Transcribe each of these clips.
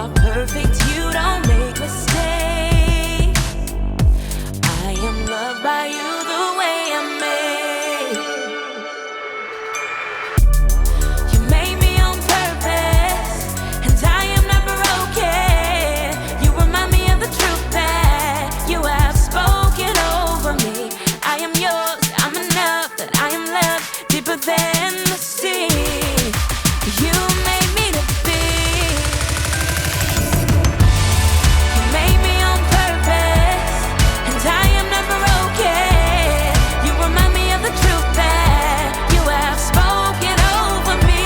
are perfect, you don't make mistakes. I am loved by you the way I'm made. You made me on purpose, and I am not broken. You remind me of the truth that you have spoken over me. I am yours, I'm enough, that I am loved deeper than the sea. You made me to be. You made me on purpose, and I am not broken. You remind me of the truth that you have spoken over me.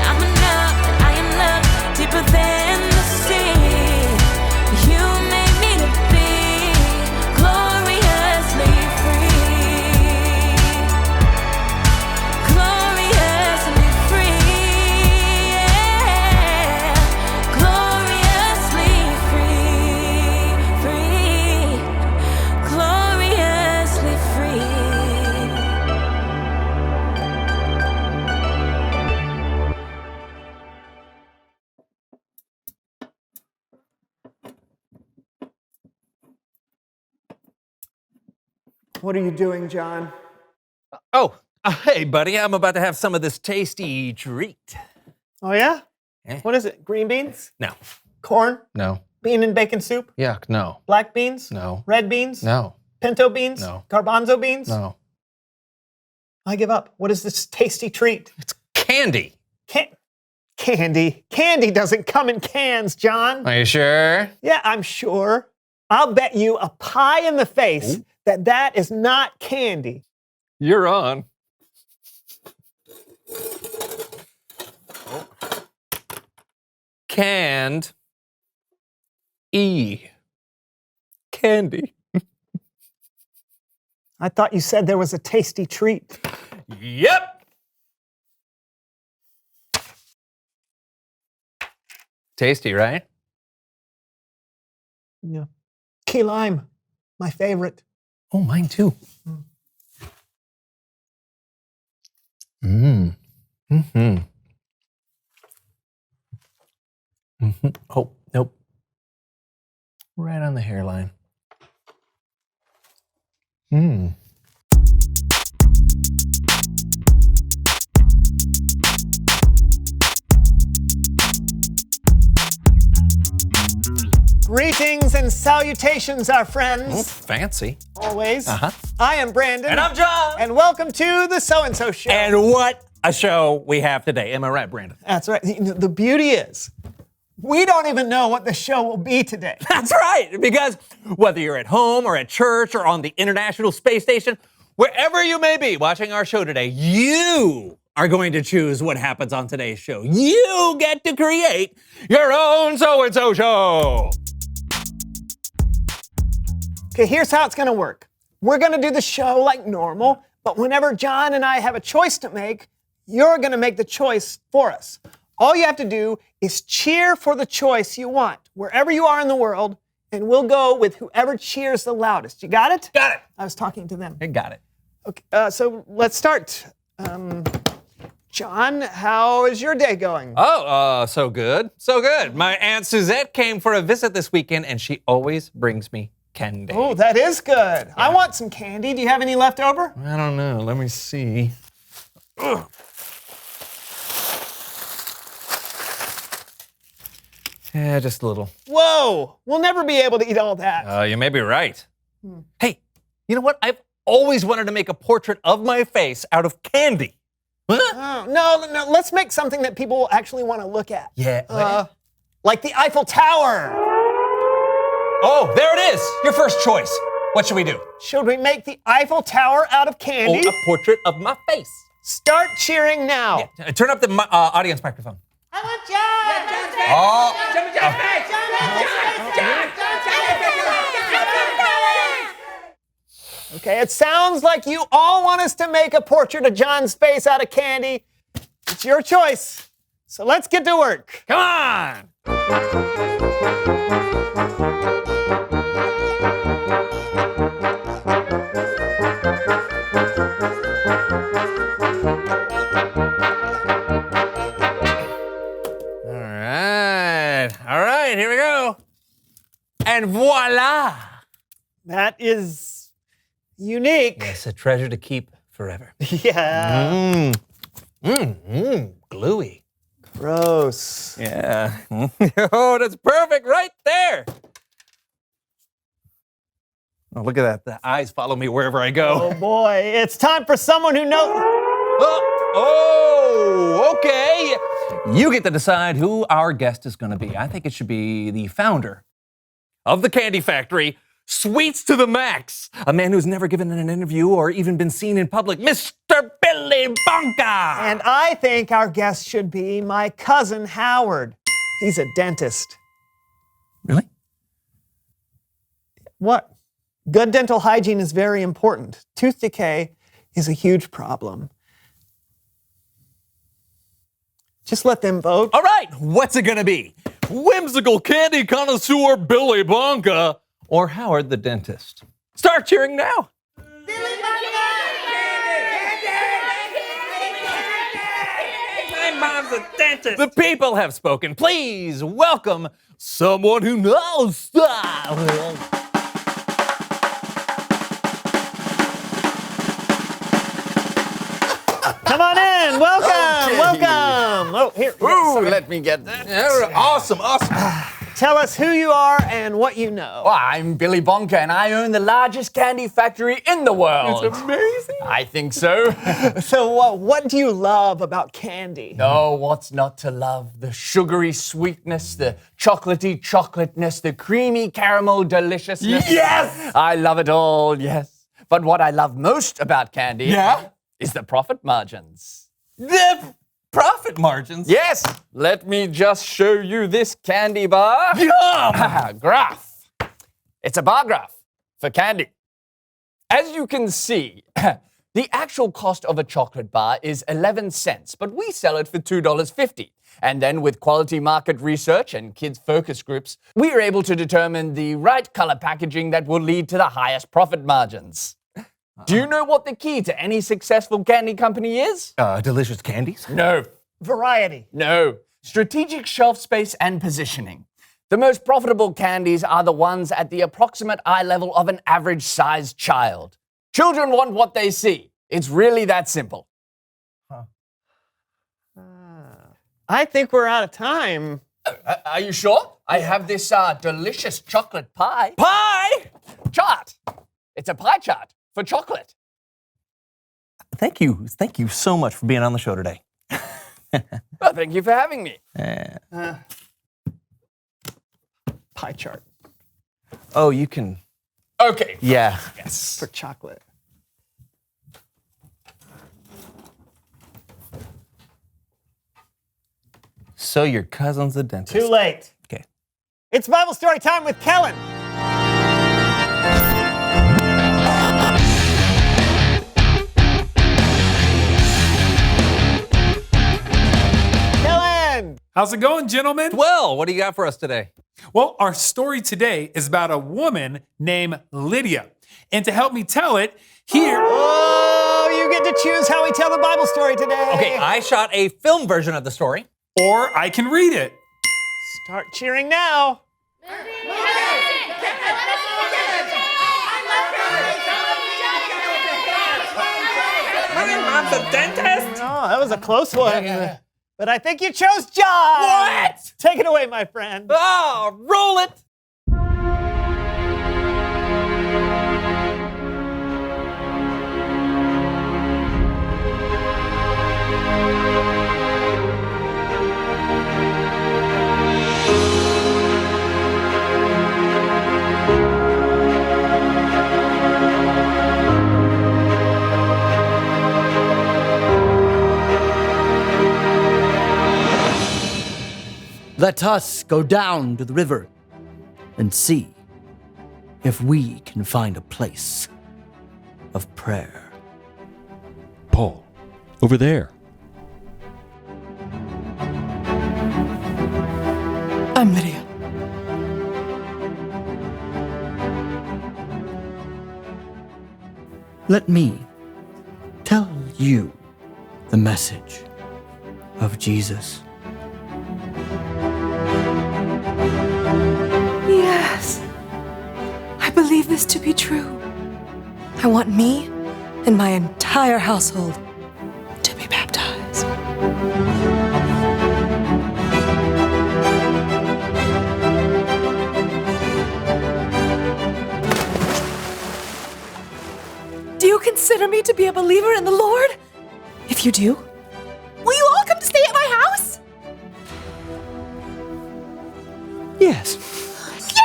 I'm enough, that I am loved deeper than the sea. You made me to be gloriously free. Gloriously free, yeah. Gloriously free, free. Gloriously free. What are you doing, John? Oh, hey, buddy, I'm about to have some of this tasty treat. Oh, yeah? Eh. What is it? Green beans? No, Corn? no, Bean and bacon soup? yuck, no, Black beans? no, Red beans? no, Pinto beans? No. Garbanzo beans? no. I give up. What is this tasty treat? It's candy. Candy. Candy doesn't come in cans, John. Are you sure? Yeah, I'm sure. I'll bet you a pie in the face that that is not candy. You're on. Canned candy. I thought you said there was a tasty treat. Yep. Tasty, right? Yeah. Key lime, my favorite. Oh, mine too. Mm. Mm-hmm. Mm-hmm. Oh, nope. Right on the hairline. Mm. Greetings and salutations, our Oh, friends. fancy. Always. Uh-huh. I am Brandon. And I'm John. And welcome to the So-and-So Show. And what a show we have today. Am I right, Brandon? That's right. The beauty is, we don't even know what the show will be today. That's right, because whether you're at home or at church or on the International Space Station, wherever you may be watching our show today, you are going to choose what happens on today's show. You get to create your own So-and-So show. Okay, here's how it's going to work. We're going to do the show like normal, but whenever John and I have a choice to make, you're going to make the choice for us. All you have to do is cheer for the choice you want, wherever you are in the world, and we'll go with whoever cheers the loudest. You got it? Got it. I was talking to them. I got it. Okay, so let's start. John, how is your day going? Oh, so good. So good. My Aunt Suzette came for a visit this weekend, and she always brings me candy. Oh, that is good. I want some candy. Do you have any left over? I don't know. Let me see. Ugh. Yeah, just a little. Whoa, we'll never be able to eat all that. You may be right. Hey, you know what? I've always wanted to make a portrait of my face out of candy. Huh? Oh, no, let's make something that people will actually want to look at. Yeah. Like the Eiffel Tower. Oh, there it is. Your first choice. What should we do? Should we make the Eiffel Tower out of candy? Oh, a portrait of my face. Start cheering now. Yeah, turn up the audience microphone. I want John. Okay, it sounds like you all want us to make a portrait of John's face out of candy. It's your choice. So let's get to work. Come on. All right. right, here we go. And voila. That is unique. Yes, a treasure to keep forever. Yeah. Gluey. Gross. Yeah. Oh, that's perfect right there. Oh, look at that. The eyes follow me wherever I go. Oh boy, it's time for someone who knows. Oh, okay. You get to decide who our guest is going to be. I think it should be the founder of the candy factory, Sweets to the Max, a man who's never given an interview or even been seen in public, Mr. Billy Bonka. And I think our guest should be my cousin Howard. He's a dentist. Really? What? Good dental hygiene is very important. Tooth decay is a huge problem. Just let them vote. All right, what's it going to be? Whimsical candy connoisseur Billy Bonka or Howard the dentist? Start cheering now. My mom's a dentist. The people have spoken. Please welcome someone who knows stuff. Come on in. Welcome. Okay. Welcome. Oh, here. Ooh, sorry. let me get that. Awesome. Tell us who you are and what you know. Well, I'm Billy Bonka, and I own the largest candy factory in the world. It's amazing. I think so. So, what do you love about candy? Oh, what's not to love? The sugary sweetness, the chocolatey chocolateness, the creamy caramel deliciousness. Yes! I love it all, yes. But what I love most about candy is the profit margins. The profit margins. Yes, let me just show you this candy bar. Yum! Graph. It's a bar graph for candy. As you can see, the actual cost of a chocolate bar is 11 cents, but we sell it for $2.50. And then with quality market research and kids focus groups, we are able to determine the right color packaging that will lead to the highest profit margins. Do you know what the key to any successful candy company is? Delicious candies. No. Variety. No. Strategic shelf space and positioning. The most profitable candies are the ones at the approximate eye level of an average-sized child. Children want what they see. It's really that simple. I think we're out of time. Are you sure? I have this delicious chocolate pie. Pie! Chart. It's a pie chart for chocolate. Thank you so much for being on the show today. Well, thank you for having me. Pie chart Oh, you can. Okay. Yeah. Yes. for chocolate. So your cousin's a dentist. Too late. Okay. It's Bible story time with Kellen. Kellen! How's it going, gentlemen? Well, what do you got for us today? Well, our story today is about a woman named Lydia. And to help me tell it, here. Oh, you get to choose how we tell the Bible story today. Okay, I shot a film version of the story. Or I can read it. Start cheering now. My mom's a dentist. Oh, that was a close one. But I think you chose John. What? Take it away, my friend. Oh, roll it. Let us go down to the river and see if we can find a place of prayer. Paul, over there. I'm Lydia. Let me tell you the message of Jesus. this to be true. I want me and my entire household to be baptized. Do you consider me to be a believer in the Lord? If you do, will you all come to stay at my house? Yes. Yay!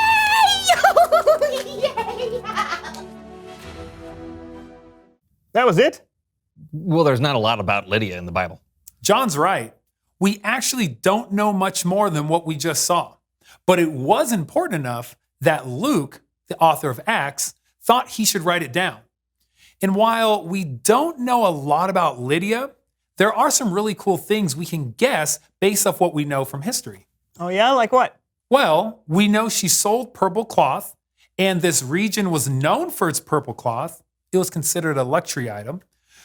That was it? Well, there's not a lot about Lydia in the Bible. John's right. We actually don't know much more than what we just saw. But it was important enough that Luke, the author of Acts, thought he should write it down. And while we don't know a lot about Lydia, there are some really cool things we can guess based off what we know from history. Oh yeah, like what? Well, we know she sold purple cloth, and this region was known for its purple cloth. It was considered a luxury item.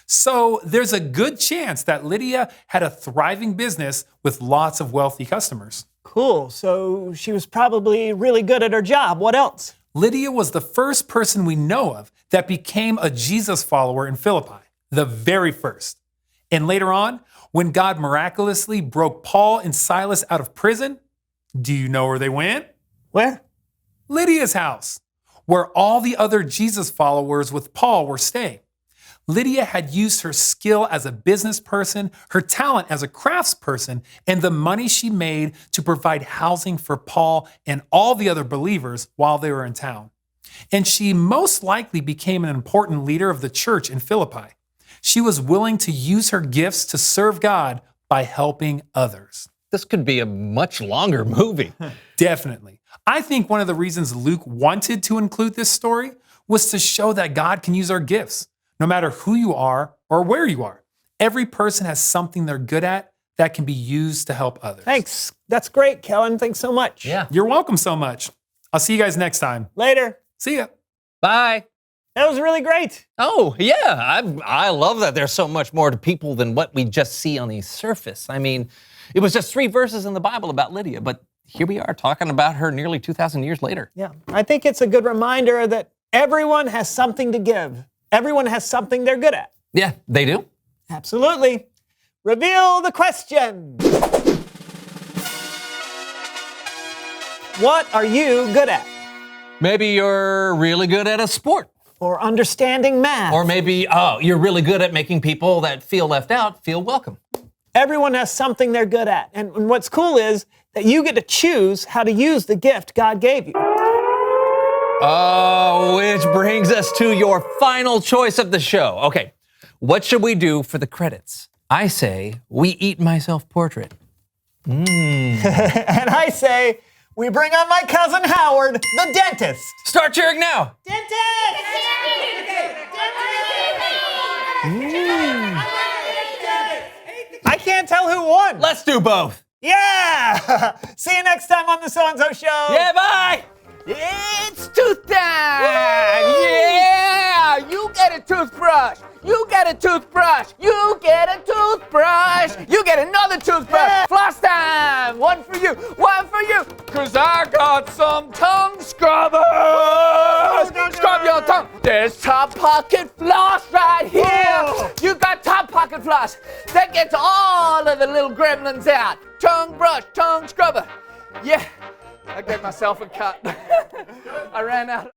So there's a good chance that Lydia had a thriving business with lots of wealthy customers. Cool, so she was probably really good at her job. What else? Lydia was the first person we know of that became a Jesus follower in Philippi, the very first. And later on, when God miraculously broke Paul and Silas out of prison, do you know where they went? Where? Lydia's house, where all the other Jesus followers with Paul were staying. Lydia had used her skill as a business person, her talent as a craftsperson, and the money she made to provide housing for Paul and all the other believers while they were in town. And she most likely became an important leader of the church in Philippi. She was willing to use her gifts to serve God by helping others. This could be a much longer movie. Definitely. I think one of the reasons Luke wanted to include this story was to show that God can use our gifts, no matter who you are or where you are. Every person has something they're good at that can be used to help others. Thanks. That's great, Kellen. Thanks so much. Yeah. You're welcome so much. I'll see you guys next time. Later. See ya. Bye. That was really great. Oh, yeah. I love that there's so much more to people than what we just see on the surface. I mean, it was just 3 verses in the Bible about Lydia, but here we are talking about her nearly 2,000 years later. Yeah, I think it's a good reminder that everyone has something to give. Everyone has something they're good at. Yeah, they do. Absolutely. Reveal the question. What are you good at? Maybe you're really good at a sport. Or understanding math. Or maybe, you're really good at making people that feel left out feel welcome. Everyone has something they're good at. And what's cool is that you get to choose how to use the gift God gave you. Oh, which brings us to your final choice of the show. Okay, what should we do for the credits? I say we eat my self-portrait. And I say we bring on my cousin Howard, the dentist. Start cheering now. Dentist! I can't tell who won. Let's do both. Yeah! See you next time on the So-and-So Show. Yeah, bye. It's tooth time! Yeah! You get a toothbrush! You get a toothbrush! You get a toothbrush! You get another toothbrush! Yeah. Floss time! One for you! One for you! 'Cause I got some tongue scrubbers! Scrub your tongue! There's top pocket floss right here! Whoa. You got top pocket floss! That gets all of the little gremlins out! Tongue brush, tongue scrubber! Yeah! I gave myself a cut. I ran out.